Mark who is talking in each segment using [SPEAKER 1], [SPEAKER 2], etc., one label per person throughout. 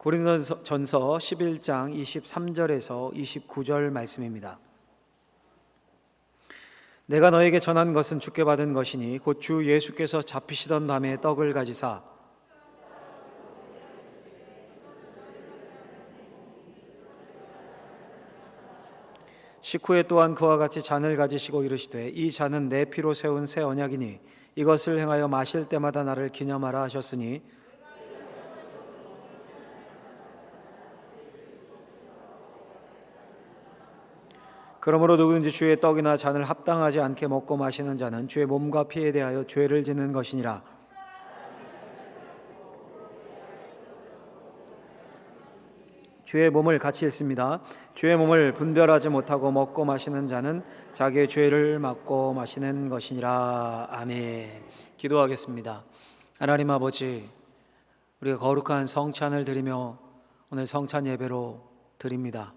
[SPEAKER 1] 고린도전서 11장 23절에서 29절 말씀입니다. 내가 너에게 전한 것은 주께 받은 것이니 곧 주 예수께서 잡히시던 밤에 떡을 가지사 식후에 또한 그와 같이 잔을 가지시고 이르시되 이 잔은 내 피로 세운 새 언약이니 이것을 행하여 마실 때마다 나를 기념하라 하셨으니 그러므로 누구든지 주의 떡이나 잔을 합당하지 않게 먹고 마시는 자는 주의 몸과 피에 대하여 죄를 짓는 것이니라. 주의 몸을 같이 읽습니다. 주의 몸을 분별하지 못하고 먹고 마시는 자는 자기의 죄를 맡고 마시는 것이니라. 아멘. 기도하겠습니다. 하나님 아버지, 우리가 거룩한 성찬을 드리며 오늘 성찬 예배로 드립니다.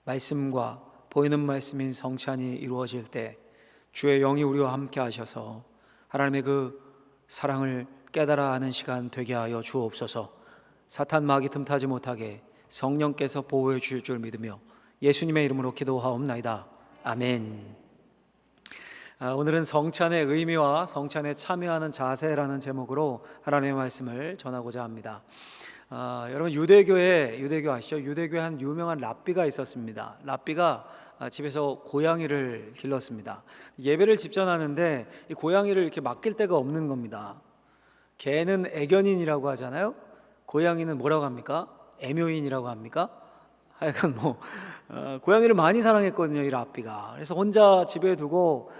[SPEAKER 1] 말씀과 보이는 말씀인 성찬이 이루어질 때 주의 영이 우리와 함께 하셔서 하나님의 그 사랑을 깨달아 아는 시간 되게 하여 주옵소서. 사탄 마귀 틈타지 못하게 성령께서 보호해 주실 줄 믿으며 예수님의 이름으로 기도하옵나이다. 아멘. 오늘은 성찬의 의미와 성찬에 참여하는 자세라는 제목으로 하나님의 말씀을 전하고자 합니다. 여러분 유대교 아시죠? 유대교에 한 유명한 랍비가 있었습니다. 랍비가 집에서 고양이를 길렀습니다. 예배를 집전하는데 이 고양이를 이렇게 맡길 데가 없는 겁니다. 개는 애견인이라고 하잖아요. 고양이는 뭐라고 합니까? 애묘인이라고 합니까? 하여간 고양이를 많이 사랑했거든요, 이 랍비가. 그래서 혼자 집에 두고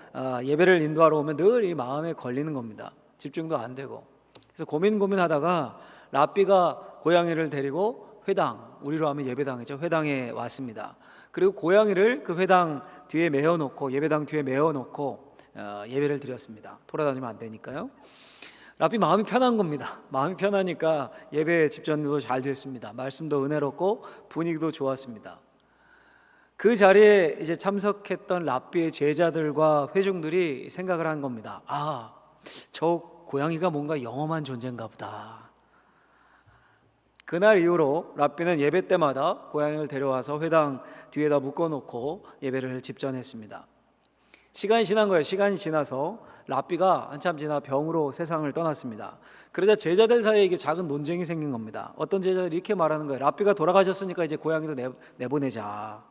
[SPEAKER 1] 예배를 인도하러 오면 늘 이 마음에 걸리는 겁니다. 집중도 안 되고. 그래서 고민하다가 랍비가 고양이를 데리고 회당, 우리로 하면 예배당이죠, 회당에 왔습니다. 그리고 고양이를 그 회당 뒤에 메어놓고, 예배당 뒤에 메어놓고 예배를 드렸습니다. 돌아다니면 안 되니까요. 랍비 마음이 편한 겁니다. 마음이 편하니까 예배 집전도 잘 됐습니다. 말씀도 은혜롭고 분위기도 좋았습니다. 그 자리에 이제 참석했던 랍비의 제자들과 회중들이 생각을 한 겁니다. 저 고양이가 뭔가 영험한 존재인가 보다. 그날 이후로 랍비는 예배 때마다 고양이를 데려와서 회당 뒤에다 묶어놓고 예배를 집전했습니다. 시간이 지난 거예요. 시간이 지나서 랍비가 한참 지나 병으로 세상을 떠났습니다. 그러자 제자들 사이에 이게 작은 논쟁이 생긴 겁니다. 어떤 제자들이 이렇게 말하는 거예요. 랍비가 돌아가셨으니까 이제 고양이도 내보내자,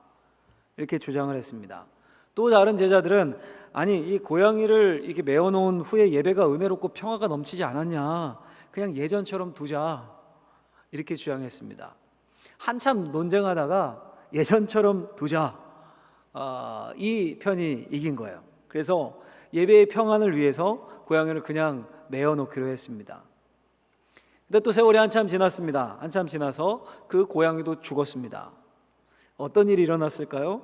[SPEAKER 1] 이렇게 주장을 했습니다. 또 다른 제자들은 아니, 이 고양이를 이렇게 메어놓은 후에 예배가 은혜롭고 평화가 넘치지 않았냐, 그냥 예전처럼 두자, 이렇게 주장했습니다. 한참 논쟁하다가 예전처럼 두자, 이 편이 이긴 거예요. 그래서 예배의 평안을 위해서 고양이를 그냥 메어놓기로 했습니다. 근데 또 세월이 한참 지났습니다. 한참 지나서 그 고양이도 죽었습니다. 어떤 일이 일어났을까요?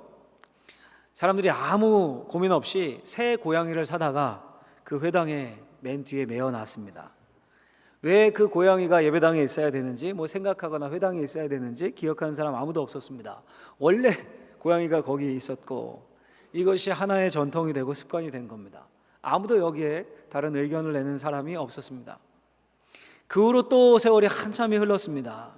[SPEAKER 1] 사람들이 아무 고민 없이 새 고양이를 사다가 그 회당에 맨 뒤에 메어놨습니다. 왜 그 고양이가 예배당에 있어야 되는지, 생각하거나 회당에 있어야 되는지 기억하는 사람 아무도 없었습니다. 원래 고양이가 거기 있었고 이것이 하나의 전통이 되고 습관이 된 겁니다. 아무도 여기에 다른 의견을 내는 사람이 없었습니다. 그 후로 또 세월이 한참이 흘렀습니다.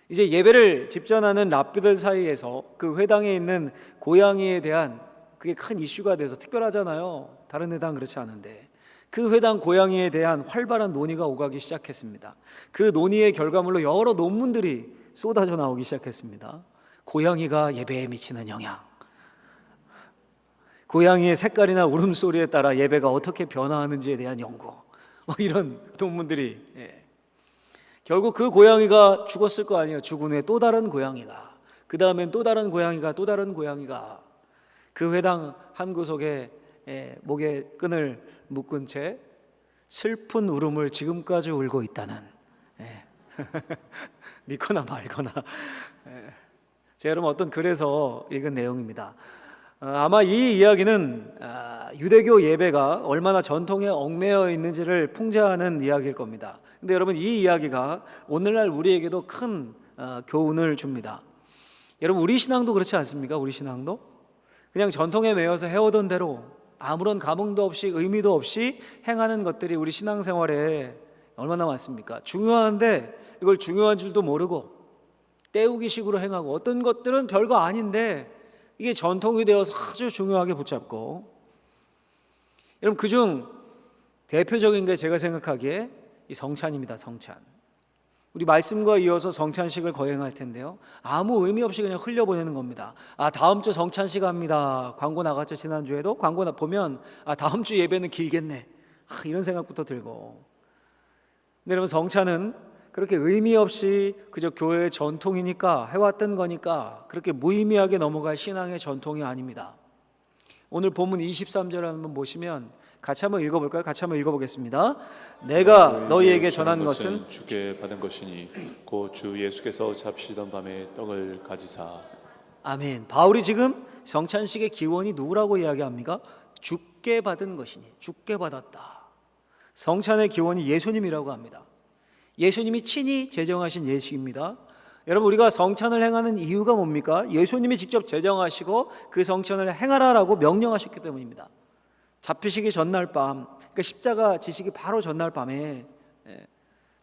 [SPEAKER 1] 이제 예배를 집전하는 랍비들 사이에서 그 회당에 있는 고양이에 대한 그게 큰 이슈가 돼서, 특별하잖아요, 다른 회당 그렇지 않은데, 그 회당 고양이에 대한 활발한 논의가 오가기 시작했습니다. 그 논의의 결과물로 여러 논문들이 쏟아져 나오기 시작했습니다. 고양이가 예배에 미치는 영향, 고양이의 색깔이나 울음소리에 따라 예배가 어떻게 변화하는지에 대한 연구, 이런 논문들이, 결국 그 고양이가 죽었을 거 아니에요. 죽은 후에 또 다른 고양이가, 그 다음엔 또 다른 고양이가, 또 다른 고양이가 그 회당 한 구석에 목에 끈을 묶은 채 슬픈 울음을 지금까지 울고 있다는, 믿거나 말거나, 제 여러분 어떤 글에서 읽은 내용입니다. 아마 이 이야기는 유대교 예배가 얼마나 전통에 얽매여 있는지를 풍자하는 이야기일 겁니다. 근데 여러분, 이 이야기가 오늘날 우리에게도 큰 교훈을 줍니다. 여러분, 우리 신앙도 그렇지 않습니까? 우리 신앙도 그냥 전통에 매여서 해오던 대로 아무런 감흥도 없이 의미도 없이 행하는 것들이 우리 신앙생활에 얼마나 많습니까? 중요한데 이걸 중요한 줄도 모르고 때우기식으로 행하고, 어떤 것들은 별거 아닌데 이게 전통이 되어서 아주 중요하게 붙잡고. 여러분, 그중 대표적인 게 제가 생각하기에 이 성찬입니다. 성찬. 우리 말씀과 이어서 성찬식을 거행할 텐데요, 아무 의미 없이 그냥 흘려보내는 겁니다. 다음 주 성찬식 합니다. 광고 나갔죠. 지난주에도 광고 보면 다음 주 예배는 길겠네, 이런 생각부터 들고. 근데 여러분, 성찬은 그렇게 의미 없이 그저 교회의 전통이니까 해왔던 거니까 그렇게 무의미하게 넘어갈 신앙의 전통이 아닙니다. 오늘 본문 23절 한번 보시면 같이 한번 읽어볼까요? 같이 한번 읽어보겠습니다. 내가 너희에게 전한 것은
[SPEAKER 2] 주께 받은 것이니 곧 주 예수께서 잡시던 밤에 떡을 가지사.
[SPEAKER 1] 아멘. 바울이 지금 성찬식의 기원이 누구라고 이야기합니까? 주께 받은 것이니, 주께 받았다. 성찬의 기원이 예수님이라고 합니다. 예수님이 친히 제정하신 예식입니다. 여러분, 우리가 성찬을 행하는 이유가 뭡니까? 예수님이 직접 제정하시고 그 성찬을 행하라라고 명령하셨기 때문입니다. 잡히시기 전날 밤, 그러니까 십자가 지시기 바로 전날 밤에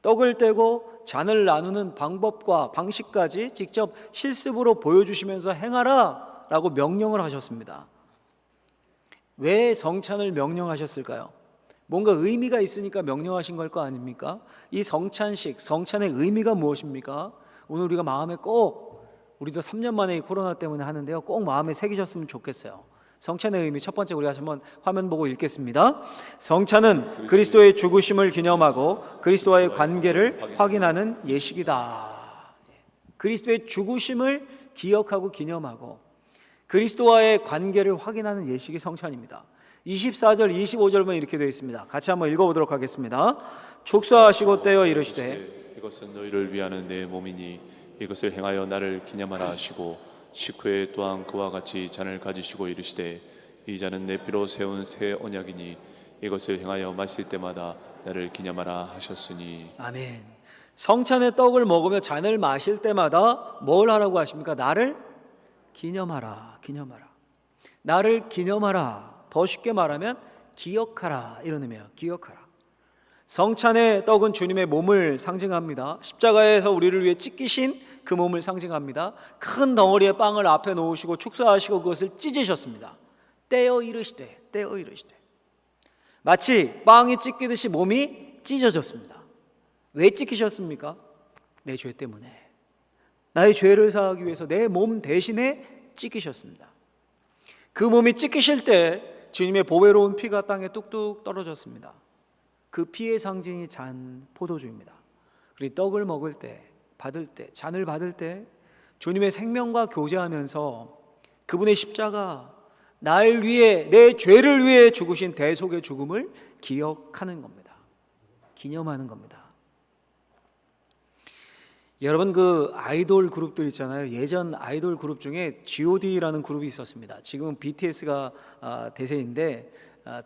[SPEAKER 1] 떡을 떼고 잔을 나누는 방법과 방식까지 직접 실습으로 보여주시면서 행하라 라고 명령을 하셨습니다. 왜 성찬을 명령하셨을까요? 뭔가 의미가 있으니까 명령하신 걸 거 아닙니까? 이 성찬식, 성찬의 의미가 무엇입니까? 오늘 우리가 마음에 꼭, 우리도 3년 만에 이 코로나 때문에 하는데요, 꼭 마음에 새기셨으면 좋겠어요. 성찬의 의미, 첫 번째 우리가 한번 화면 보고 읽겠습니다. 성찬은 그리스도의 죽으심을 기념하고 그리스도와의 관계를 확인하는 예식이다. 그리스도의 죽으심을 기억하고 기념하고 그리스도와의 관계를 확인하는 예식이 성찬입니다. 24절, 25절만 이렇게 되어 있습니다. 같이 한번 읽어보도록 하겠습니다. 축사하시고 떼어 이르시되
[SPEAKER 2] 이것은 너희를 위하는 내 몸이니 이것을 행하여 나를 기념하라 하시고 식후에 또한 그와 같이 잔을 가지시고 이르시되 이 잔은 내 피로 세운 새 언약이니 이것을 행하여 마실 때마다 나를 기념하라 하셨으니.
[SPEAKER 1] 아멘. 성찬의 떡을 먹으며 잔을 마실 때마다 뭘 하라고 하십니까? 나를 기념하라, 기념하라. 나를 기념하라. 더 쉽게 말하면 기억하라, 이런 의미예요. 기억하라. 성찬의 떡은 주님의 몸을 상징합니다. 십자가에서 우리를 위해 찢기신 그 몸을 상징합니다. 큰 덩어리의 빵을 앞에 놓으시고 축사하시고 그것을 찢으셨습니다. 떼어 이르시되, 떼어 이르시되. 마치 빵이 찢기듯이 몸이 찢어졌습니다. 왜 찢기셨습니까? 내 죄 때문에, 나의 죄를 사하기 위해서 내 몸 대신에 찢기셨습니다. 그 몸이 찢기실 때 주님의 보배로운 피가 땅에 뚝뚝 떨어졌습니다. 그 피의 상징이 잔 포도주입니다. 그리고 떡을 먹을 때, 받을 때, 잔을 받을 때 주님의 생명과 교제하면서 그분의 십자가, 날 위해, 내 죄를 위해 죽으신 대속의 죽음을 기억하는 겁니다. 기념하는 겁니다. 여러분, 그 아이돌 그룹들 있잖아요. 예전 아이돌 그룹 중에 G.O.D라는 그룹이 있었습니다. 지금은 BTS가 대세인데,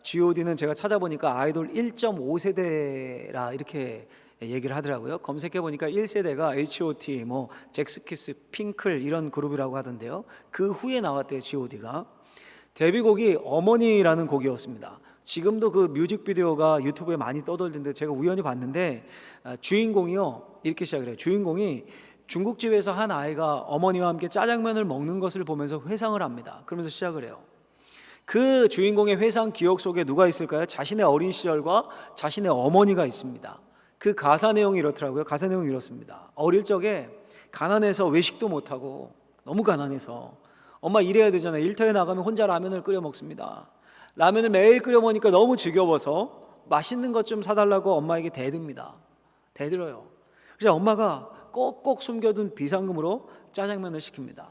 [SPEAKER 1] G.O.D는 제가 찾아보니까 아이돌 1.5세대라 이렇게 얘기를 하더라고요. 검색해 보니까 1세대가 H.O.T, 뭐 잭스키스, 핑클 이런 그룹이라고 하던데요. 그 후에 나왔대요, G.O.D가. 데뷔곡이 어머니라는 곡이었습니다. 지금도 그 뮤직비디오가 유튜브에 많이 떠돌던데 제가 우연히 봤는데, 주인공이요, 이렇게 시작을 해요. 주인공이 중국집에서 한 아이가 어머니와 함께 짜장면을 먹는 것을 보면서 회상을 합니다. 그러면서 시작을 해요. 그 주인공의 회상 기억 속에 누가 있을까요? 자신의 어린 시절과 자신의 어머니가 있습니다. 그 가사 내용이 이렇더라고요. 가사 내용이 이렇습니다. 어릴 적에 가난해서 외식도 못하고, 너무 가난해서 엄마 일해야 되잖아요. 일터에 나가면 혼자 라면을 끓여 먹습니다. 라면을 매일 끓여 먹으니까 너무 지겨워서 맛있는 것 좀 사달라고 엄마에게 대듭니다. 대들어요. 그래서 엄마가 꼭꼭 숨겨둔 비상금으로 짜장면을 시킵니다.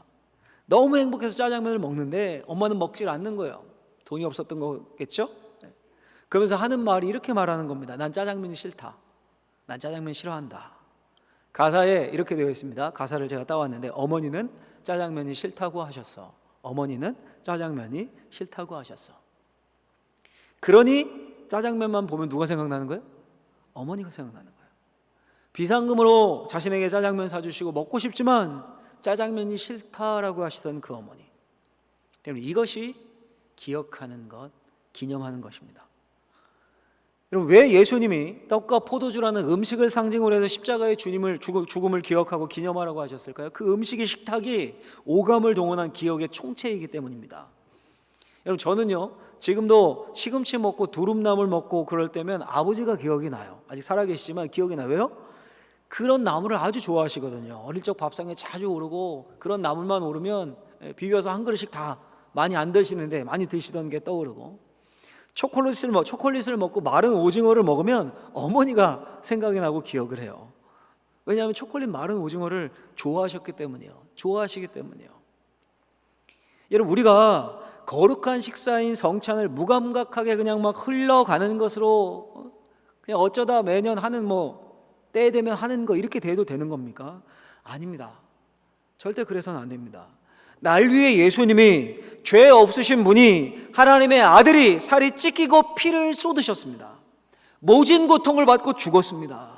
[SPEAKER 1] 너무 행복해서 짜장면을 먹는데 엄마는 먹질 않는 거예요. 돈이 없었던 거겠죠? 그러면서 하는 말이 이렇게 말하는 겁니다. 난 짜장면이 싫다. 난 짜장면 싫어한다. 가사에 이렇게 되어 있습니다. 가사를 제가 따왔는데, 어머니는 짜장면이 싫다고 하셨어. 어머니는 짜장면이 싫다고 하셨어. 그러니 짜장면만 보면 누가 생각나는 거예요? 어머니가 생각나는 거예요. 비상금으로 자신에게 짜장면 사주시고 먹고 싶지만 짜장면이 싫다라고 하시던 그 어머니 때문에 이것이 기억하는 것, 기념하는 것입니다. 여러분, 왜 예수님이 떡과 포도주라는 음식을 상징으로 해서 십자가의 주님을 죽음을 기억하고 기념하라고 하셨을까요? 그 음식의 식탁이 오감을 동원한 기억의 총체이기 때문입니다. 여러분, 저는요 지금도 시금치 먹고 두릅나물 먹고 그럴 때면 아버지가 기억이 나요. 아직 살아계시지만 기억이 나요. 왜요? 그런 나물을 아주 좋아하시거든요. 어릴 적 밥상에 자주 오르고 그런 나물만 오르면 비벼서 한 그릇씩 다 많이 안 드시는데 많이 드시던 게 떠오르고, 초콜릿을 먹고 마른 오징어를 먹으면 어머니가 생각이 나고 기억을 해요. 왜냐하면 초콜릿 마른 오징어를 좋아하시기 때문이에요. 여러분, 우리가 거룩한 식사인 성찬을 무감각하게 그냥 막 흘러가는 것으로 그냥 어쩌다 매년 하는 때 되면 하는 거 이렇게 돼도 되는 겁니까? 아닙니다. 절대 그래서는 안 됩니다. 날 위해 예수님이, 죄 없으신 분이, 하나님의 아들이 살이 찢기고 피를 쏟으셨습니다. 모진 고통을 받고 죽었습니다.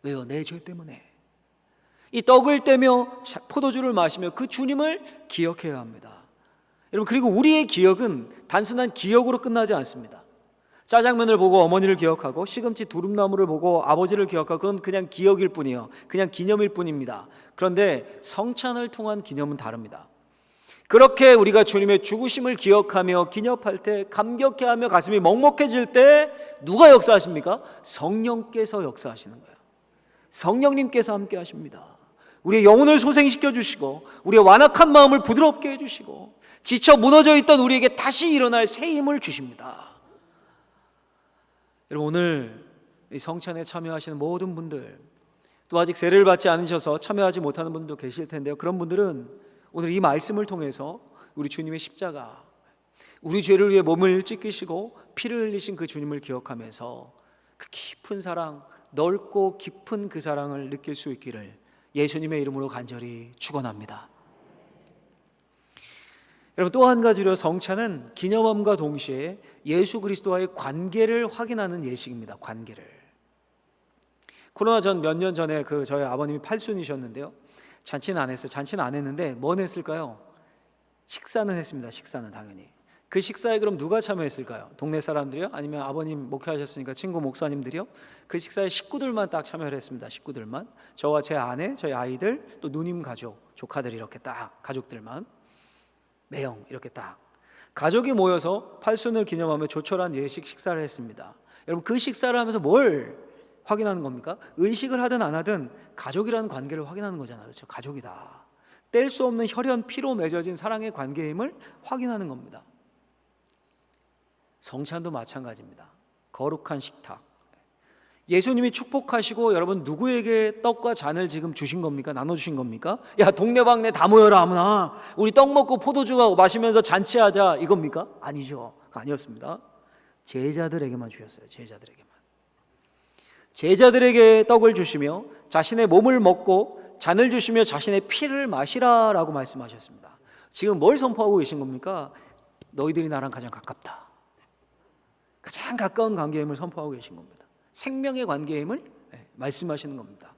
[SPEAKER 1] 왜요? 내 죄 때문에. 이 떡을 떼며 포도주를 마시며 그 주님을 기억해야 합니다. 여러분, 그리고 우리의 기억은 단순한 기억으로 끝나지 않습니다. 짜장면을 보고 어머니를 기억하고 시금치 두릅나무를 보고 아버지를 기억하고 그건 그냥 기억일 뿐이에요. 그냥 기념일 뿐입니다. 그런데 성찬을 통한 기념은 다릅니다. 그렇게 우리가 주님의 죽으심을 기억하며 기념할 때, 감격해하며 가슴이 먹먹해질 때 누가 역사하십니까? 성령께서 역사하시는 거예요. 성령님께서 함께 하십니다. 우리의 영혼을 소생시켜 주시고 우리의 완악한 마음을 부드럽게 해주시고 지쳐 무너져 있던 우리에게 다시 일어날 새 힘을 주십니다. 여러분, 오늘 이 성찬에 참여하시는 모든 분들, 또 아직 세례를 받지 않으셔서 참여하지 못하는 분도 계실 텐데요, 그런 분들은 오늘 이 말씀을 통해서 우리 주님의 십자가, 우리 죄를 위해 몸을 찢기시고 피를 흘리신 그 주님을 기억하면서 그 깊은 사랑, 넓고 깊은 그 사랑을 느낄 수 있기를 예수님의 이름으로 간절히 축원합니다. 여러분, 또 한 가지로 성찬은 기념함과 동시에 예수 그리스도와의 관계를 확인하는 예식입니다. 관계를. 코로나 전 몇 년 전에 저희 아버님이 팔순이셨는데요, 잔치는 안 했어요. 잔치는 안 했는데 뭘 했을까요? 식사는 했습니다. 식사는 당연히. 그 식사에 그럼 누가 참여했을까요? 동네 사람들이요? 아니면 아버님 목회하셨으니까 친구 목사님들이요? 그 식사에 식구들만 딱 참여를 했습니다. 식구들만. 저와 제 아내, 저희 아이들, 또 누님 가족, 조카들 이렇게 딱 가족들만, 매형 이렇게 딱 가족이 모여서 팔순을 기념하며 조촐한 예식 식사를 했습니다. 여러분, 그 식사를 하면서 뭘 확인하는 겁니까? 의식을 하든 안 하든 가족이라는 관계를 확인하는 거잖아요. 그렇죠? 가족이다. 뗄 수 없는 혈연 피로 맺어진 사랑의 관계임을 확인하는 겁니다. 성찬도 마찬가지입니다. 거룩한 식탁. 예수님이 축복하시고 여러분 누구에게 떡과 잔을 지금 주신 겁니까? 나눠주신 겁니까? 야, 동네방네 다 모여라 아무나, 우리 떡 먹고 포도주 마시면서 잔치하자, 이겁니까? 아니죠. 아니었습니다. 제자들에게만 주셨어요. 제자들에게 떡을 주시며 자신의 몸을 먹고 잔을 주시며 자신의 피를 마시라라고 말씀하셨습니다. 지금 뭘 선포하고 계신 겁니까? 너희들이 나랑 가장 가깝다. 가장 가까운 관계임을 선포하고 계신 겁니다. 생명의 관계임을 말씀하시는 겁니다.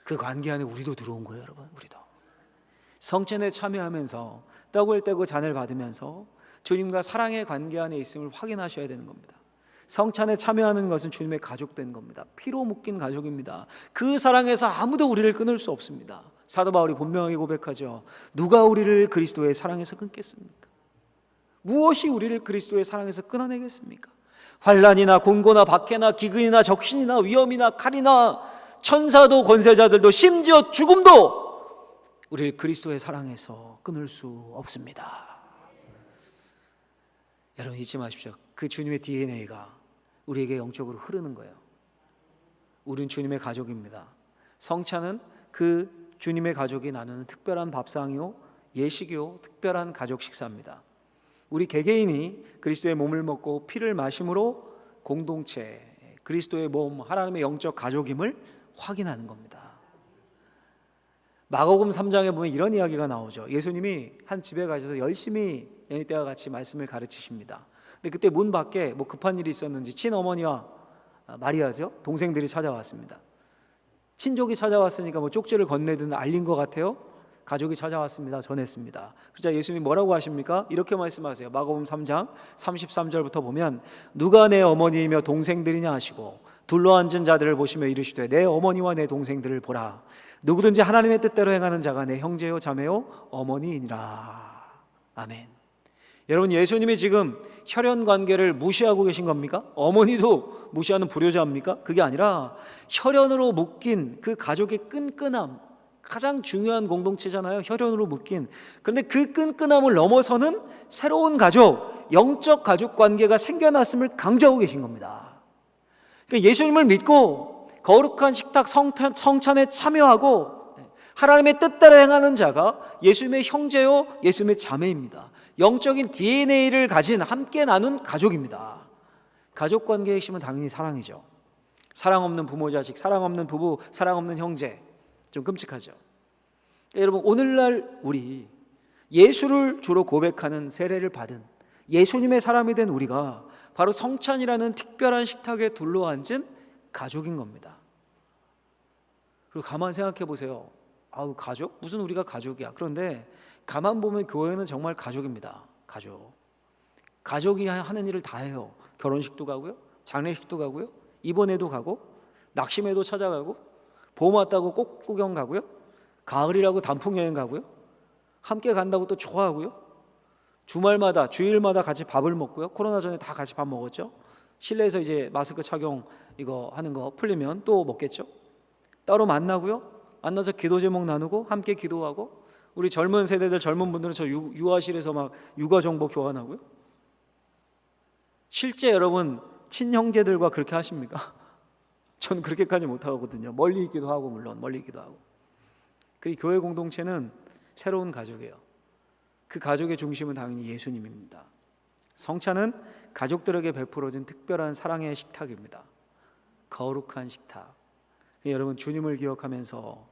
[SPEAKER 1] 그 관계 안에 우리도 들어온 거예요, 여러분. 우리도 성찬에 참여하면서 떡을 떼고 잔을 받으면서 주님과 사랑의 관계 안에 있음을 확인하셔야 되는 겁니다. 성찬에 참여하는 것은 주님의 가족 된 겁니다. 피로 묶인 가족입니다. 그 사랑에서 아무도 우리를 끊을 수 없습니다. 사도 바울이 분명하게 고백하죠. 누가 우리를 그리스도의 사랑에서 끊겠습니까? 무엇이 우리를 그리스도의 사랑에서 끊어내겠습니까? 환난이나 곤고나 박해나 기근이나 적신이나 위험이나 칼이나 천사도 권세자들도 심지어 죽음도 우리를 그리스도의 사랑에서 끊을 수 없습니다. 여러분, 잊지 마십시오. 그 주님의 DNA가 우리에게 영적으로 흐르는 거예요. 우린 주님의 가족입니다. 성찬은 그 주님의 가족이 나누는 특별한 밥상이요, 예식이요, 특별한 가족 식사입니다. 우리 개개인이 그리스도의 몸을 먹고 피를 마심으로 공동체, 그리스도의 몸, 하나님의 영적 가족임을 확인하는 겁니다. 마가복음 3장에 보면 이런 이야기가 나오죠. 예수님이 한 집에 가셔서 열심히 얘네 때와 같이 말씀을 가르치십니다. 근데 그때 문 밖에 급한 일이 있었는지 친어머니와 마리아죠, 동생들이 찾아왔습니다. 친족이 찾아왔으니까 쪽지를 건네든 알린 것 같아요. 가족이 찾아왔습니다. 전했습니다. 그러자 예수님이 뭐라고 하십니까? 이렇게 말씀하세요. 마가복음 3장 33절부터 보면 누가 내 어머니이며 동생들이냐 하시고 둘러앉은 자들을 보시며 이르시되 내 어머니와 내 동생들을 보라. 누구든지 하나님의 뜻대로 행하는 자가 내 형제요 자매요 어머니이니라. 아멘. 여러분, 예수님이 지금 혈연 관계를 무시하고 계신 겁니까? 어머니도 무시하는 불효자입니까? 그게 아니라 혈연으로 묶인 그 가족의 끈끈함, 가장 중요한 공동체잖아요. 혈연으로 묶인. 그런데 그 끈끈함을 넘어서는 새로운 가족, 영적 가족 관계가 생겨났음을 강조하고 계신 겁니다. 그러니까 예수님을 믿고 거룩한 식탁 성찬에 참여하고 하나님의 뜻대로 행하는 자가 예수님의 형제요 예수님의 자매입니다. 영적인 DNA를 가진 함께 나눈 가족입니다. 가족 관계의 핵심은 당연히 사랑이죠. 사랑 없는 부모 자식, 사랑 없는 부부, 사랑 없는 형제, 좀 끔찍하죠. 여러분, 오늘날 우리 예수를 주로 고백하는 세례를 받은 예수님의 사람이 된 우리가 바로 성찬이라는 특별한 식탁에 둘러앉은 가족인 겁니다. 그리고 가만 생각해 보세요. 아우, 가족? 무슨 우리가 가족이야. 그런데 가만 보면 교회는 정말 가족입니다. 가족이 하는 일을 다 해요. 결혼식도 가고요, 장례식도 가고요, 입원해도 가고, 낙심해도 찾아가고, 봄 왔다고 꽃 구경 가고요, 가을이라고 단풍 여행 가고요, 함께 간다고 또 좋아하고요, 주말마다 주일마다 같이 밥을 먹고요. 코로나 전에 다 같이 밥 먹었죠. 실내에서 이제 마스크 착용 이거 하는 거 풀리면 또 먹겠죠. 따로 만나고요, 만나서 기도 제목 나누고 함께 기도하고, 우리 젊은 세대들, 젊은 분들은 저 유아실에서 막 육아 정보 교환하고요. 실제 여러분 친형제들과 그렇게 하십니까? 저는 그렇게까지 못하거든요. 멀리 있기도 하고, 물론 멀리 있기도 하고. 그 교회 공동체는 새로운 가족이에요. 그 가족의 중심은 당연히 예수님입니다. 성찬은 가족들에게 베풀어진 특별한 사랑의 식탁입니다. 거룩한 식탁. 여러분, 주님을 기억하면서,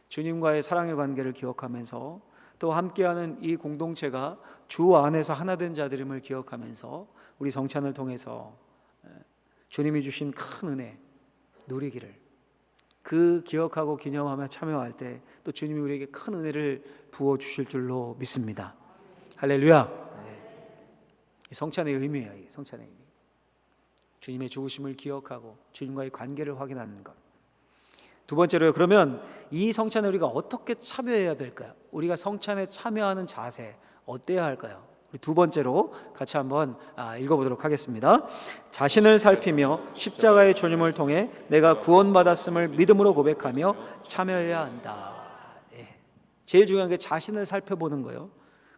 [SPEAKER 1] 주님과의 사랑의 관계를 기억하면서, 또 함께하는 이 공동체가 주 안에서 하나 된 자들임을 기억하면서 우리 성찬을 통해서 주님이 주신 큰 은혜 누리기를, 그 기억하고 기념하며 참여할 때 또 주님이 우리에게 큰 은혜를 부어주실 줄로 믿습니다. 할렐루야. 이 성찬의 의미예요. 이 성찬의 의미. 주님의 죽으심을 기억하고 주님과의 관계를 확인하는 것. 두 번째로요, 그러면 이 성찬에 우리가 어떻게 참여해야 될까요? 우리가 성찬에 참여하는 자세 어때야 할까요? 우리 두 번째로 같이 한번 읽어보도록 하겠습니다. 자신을 살피며 십자가의 주님을 통해 내가 구원받았음을 믿음으로 고백하며 참여해야 한다. 제일 중요한 게 자신을 살펴보는 거예요.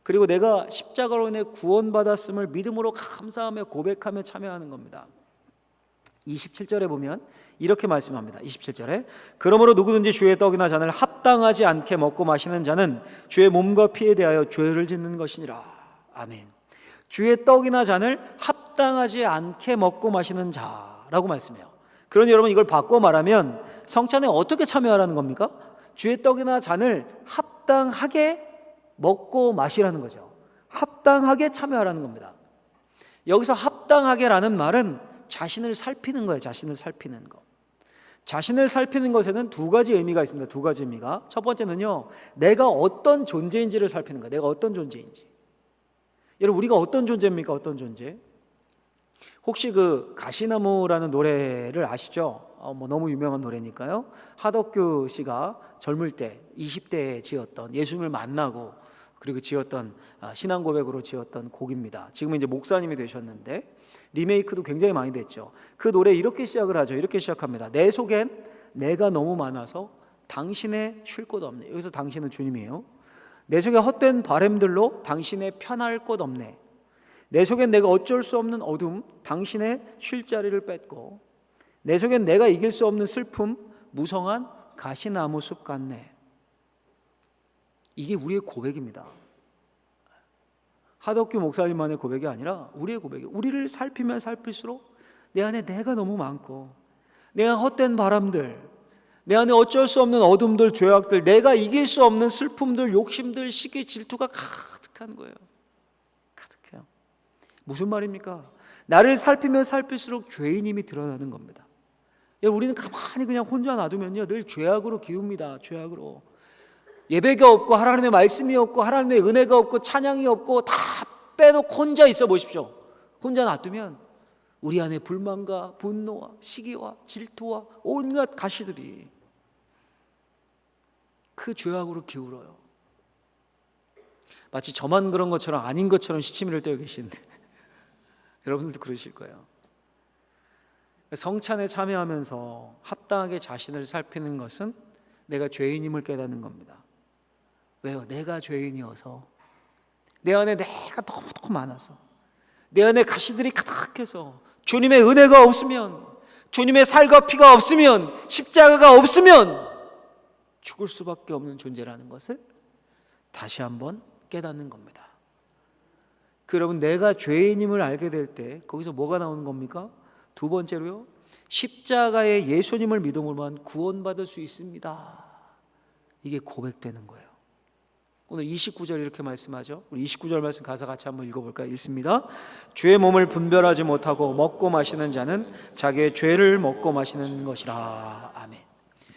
[SPEAKER 1] 그리고 내가 십자가로 인해 구원받았음을 믿음으로 감사하며 고백하며 참여하는 겁니다. 27절에 보면 이렇게 말씀합니다. 27절에 그러므로 누구든지 주의 떡이나 잔을 합당하지 않게 먹고 마시는 자는 주의 몸과 피에 대하여 죄를 짓는 것이니라. 아멘. 주의 떡이나 잔을 합당하지 않게 먹고 마시는 자라고 말씀해요. 그러니 여러분, 이걸 바꿔 말하면 성찬에 어떻게 참여하라는 겁니까? 주의 떡이나 잔을 합당하게 먹고 마시라는 거죠. 합당하게 참여하라는 겁니다. 여기서 합당하게라는 말은 자신을 살피는 거예요. 자신을 살피는 것. 자신을 살피는 것에는 두 가지 의미가 있습니다. 두 가지 의미가. 첫 번째는요, 내가 어떤 존재인지를 살피는 거예요. 내가 어떤 존재인지. 여러분, 우리가 어떤 존재입니까? 어떤 존재? 혹시 그 가시나무라는 노래를 아시죠? 너무 유명한 노래니까요. 하덕규 씨가 젊을 때 20대에 지었던, 예수님을 만나고 그리고 지었던 신앙 고백으로 지었던 곡입니다. 지금은 이제 목사님이 되셨는데 리메이크도 굉장히 많이 됐죠. 그 노래 이렇게 시작을 하죠. 이렇게 시작합니다. 내 속엔 내가 너무 많아서 당신의 쉴 곳 없네. 여기서 당신은 주님이에요. 내 속에 헛된 바램들로 당신의 편할 곳 없네. 내 속엔 내가 어쩔 수 없는 어둠, 당신의 쉴 자리를 뺏고, 내 속엔 내가 이길 수 없는 슬픔, 무성한 가시나무 숲 같네. 이게 우리의 고백입니다. 하덕규 목사님만의 고백이 아니라 우리의 고백이에요. 우리를 살피면 살필수록 내 안에 내가 너무 많고, 내가 헛된 바람들, 내 안에 어쩔 수 없는 어둠들, 죄악들, 내가 이길 수 없는 슬픔들, 욕심들, 시기, 질투가 가득한 거예요. 가득해요. 무슨 말입니까? 나를 살피면 살필수록 죄인임이 드러나는 겁니다. 우리는 가만히 그냥 혼자 놔두면요, 늘 죄악으로 기웁니다. 죄악으로. 예배가 없고 하나님의 말씀이 없고 하나님의 은혜가 없고 찬양이 없고 다 빼놓고 혼자 있어 보십시오. 혼자 놔두면 우리 안에 불만과 분노와 시기와 질투와 온갖 가시들이 그 죄악으로 기울어요. 마치 저만 그런 것처럼 아닌 것처럼 시치미를 떼고 계신데 여러분들도 그러실 거예요. 성찬에 참여하면서 합당하게 자신을 살피는 것은 내가 죄인임을 깨닫는 겁니다. 왜요? 내가 죄인이어서, 내 안에 내가 너무 많아서, 내 안에 가시들이 가득해서, 주님의 은혜가 없으면, 주님의 살과 피가 없으면, 십자가가 없으면 죽을 수밖에 없는 존재라는 것을 다시 한번 깨닫는 겁니다. 여러분, 내가 죄인임을 알게 될 때 거기서 뭐가 나오는 겁니까? 두 번째로요, 십자가의 예수님을 믿음으로만 구원받을 수 있습니다. 이게 고백되는 거예요. 오늘 29절 이렇게 말씀하죠. 우리 29절 말씀 가사 같이 한번 읽어볼까요? 읽습니다. 주의 몸을 분별하지 못하고 먹고 마시는 자는 자기의 죄를 먹고 마시는 것이라. 아멘.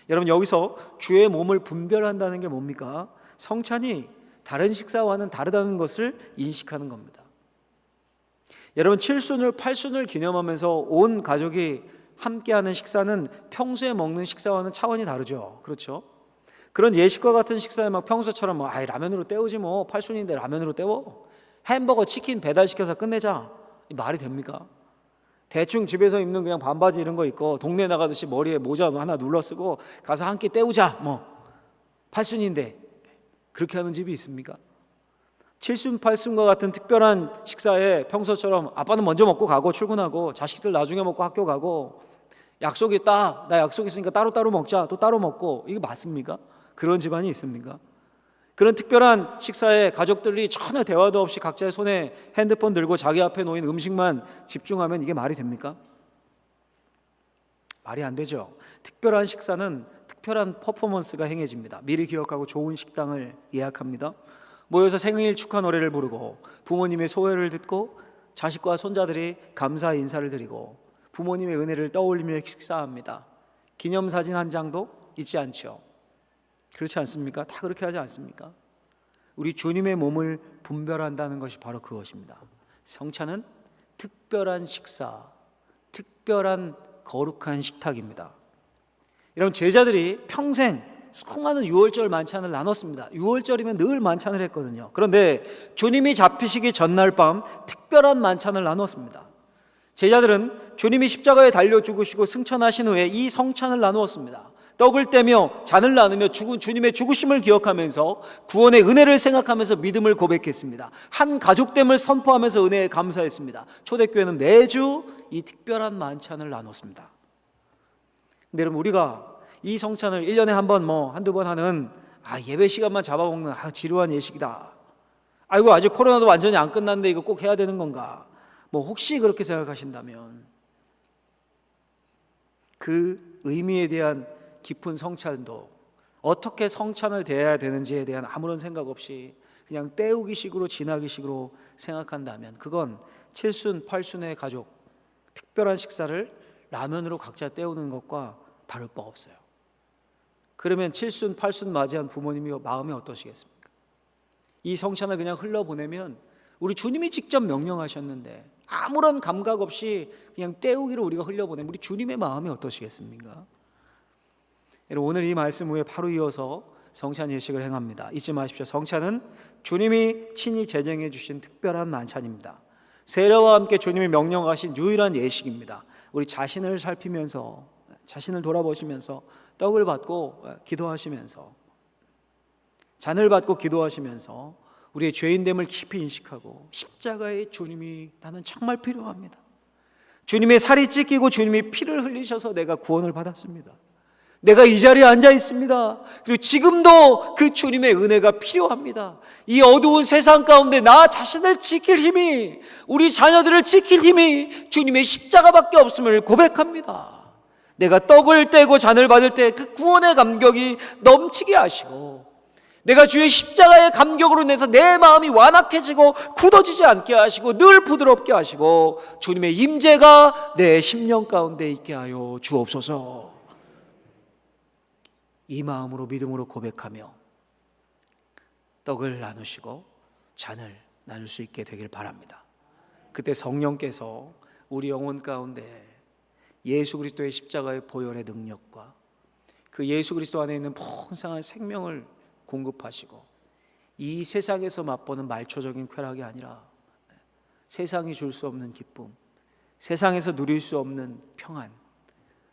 [SPEAKER 1] 여러분, 여기서 주의 몸을 분별한다는 게 뭡니까? 성찬이 다른 식사와는 다르다는 것을 인식하는 겁니다. 여러분, 칠순을 8순을 기념하면서 온 가족이 함께하는 식사는 평소에 먹는 식사와는 차원이 다르죠. 그렇죠? 그런 예식과 같은 식사에 막 평소처럼 라면으로 때우지 뭐 8순인데 라면으로 때워, 햄버거 치킨 배달시켜서 끝내자, 말이 됩니까? 대충 집에서 입는 그냥 반바지 이런 거 입고 동네 나가듯이 머리에 모자 하나 눌러쓰고 가서 한 끼 때우자, 뭐 8순인데 그렇게 하는 집이 있습니까? 7순 8순과 같은 특별한 식사에 평소처럼 아빠는 먼저 먹고 가고 출근하고 자식들 나중에 먹고 학교 가고, 약속 있다, 나 약속 있으니까 따로따로 먹자, 또 따로 먹고, 이게 맞습니까? 그런 집안이 있습니까? 그런 특별한 식사에 가족들이 전혀 대화도 없이 각자의 손에 핸드폰 들고 자기 앞에 놓인 음식만 집중하면 이게 말이 됩니까? 말이 안 되죠. 특별한 식사는 특별한 퍼포먼스가 행해집니다. 미리 기억하고 좋은 식당을 예약합니다. 모여서 생일 축하 노래를 부르고 부모님의 소회를 듣고 자식과 손자들이 감사 인사를 드리고 부모님의 은혜를 떠올리며 식사합니다. 기념사진 한 장도 잊지 않죠. 그렇지 않습니까? 다 그렇게 하지 않습니까? 우리 주님의 몸을 분별한다는 것이 바로 그것입니다. 성찬은 특별한 식사, 특별한 거룩한 식탁입니다. 여러분, 제자들이 평생 수많은 유월절 만찬을 나눴습니다. 유월절이면 늘 만찬을 했거든요. 그런데 주님이 잡히시기 전날 밤 특별한 만찬을 나눴습니다. 제자들은 주님이 십자가에 달려 죽으시고 승천하신 후에 이 성찬을 나누었습니다. 떡을 떼며 잔을 나누며 주님의 죽으심을 기억하면서 구원의 은혜를 생각하면서 믿음을 고백했습니다. 한 가족됨을 선포하면서 은혜에 감사했습니다. 초대교회는 매주 이 특별한 만찬을 나눴습니다. 근데 여러분, 우리가 이 성찬을 1년에 한 번 한두 번 하는 예배 시간만 잡아먹는 지루한 예식이다, 아이고 아직 코로나도 완전히 안 끝났는데 이거 꼭 해야 되는 건가, 혹시 그렇게 생각하신다면 그 의미에 대한 깊은 성찬도, 어떻게 성찬을 대해야 되는지에 대한 아무런 생각 없이 그냥 때우기식으로 지나기식으로 생각한다면 그건 7순 8순의 가족 특별한 식사를 라면으로 각자 때우는 것과 다를 바 없어요. 그러면 7순 8순 맞이한 부모님이 마음이 어떠시겠습니까? 이 성찬을 그냥 흘러보내면 우리 주님이 직접 명령하셨는데 아무런 감각 없이 그냥 때우기로 우리가 흘려보내면 우리 주님의 마음이 어떠시겠습니까? 여러분, 오늘 이 말씀 후에 바로 이어서 성찬 예식을 행합니다. 잊지 마십시오. 성찬은 주님이 친히 제정해 주신 특별한 만찬입니다. 세례와 함께 주님이 명령하신 유일한 예식입니다. 우리 자신을 살피면서, 자신을 돌아보시면서 떡을 받고 기도하시면서, 잔을 받고 기도하시면서 우리의 죄인됨을 깊이 인식하고, 십자가의 주님이 나는 정말 필요합니다. 주님의 살이 찢기고 주님이 피를 흘리셔서 내가 구원을 받았습니다. 내가 이 자리에 앉아 있습니다. 그리고 지금도 그 주님의 은혜가 필요합니다. 이 어두운 세상 가운데 나 자신을 지킬 힘이, 우리 자녀들을 지킬 힘이 주님의 십자가밖에 없음을 고백합니다. 내가 떡을 떼고 잔을 받을 때 그 구원의 감격이 넘치게 하시고, 내가 주의 십자가의 감격으로 인해서 내 마음이 완악해지고 굳어지지 않게 하시고 늘 부드럽게 하시고 주님의 임재가 내 심령 가운데 있게 하여 주옵소서. 이 마음으로 믿음으로 고백하며 떡을 나누시고 잔을 나눌 수 있게 되길 바랍니다. 그때 성령께서 우리 영혼 가운데 예수 그리스도의 십자가의 보혈의 능력과 그 예수 그리스도 안에 있는 풍성한 생명을 공급하시고 이 세상에서 맛보는 말초적인 쾌락이 아니라 세상이 줄 수 없는 기쁨, 세상에서 누릴 수 없는 평안,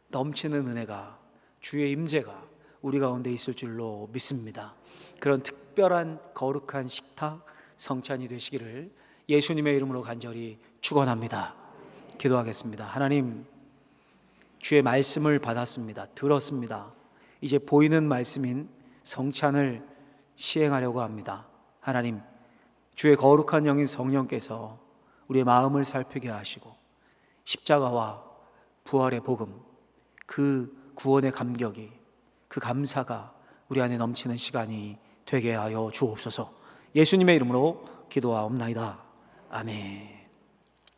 [SPEAKER 1] 넘치는 은혜가, 주의 임재가 우리 가운데 있을 줄로 믿습니다. 그런 특별한 거룩한 식탁 성찬이 되시기를 예수님의 이름으로 간절히 축원합니다. 기도하겠습니다. 하나님, 주의 말씀을 받았습니다. 들었습니다. 이제 보이는 말씀인 성찬을 시행하려고 합니다. 하나님, 주의 거룩한 영인 성령께서 우리의 마음을 살피게 하시고 십자가와 부활의 복음, 그 구원의 감격이, 그 감사가 우리 안에 넘치는 시간이 되게 하여 주옵소서. 예수님의 이름으로 기도하옵나이다. 아멘.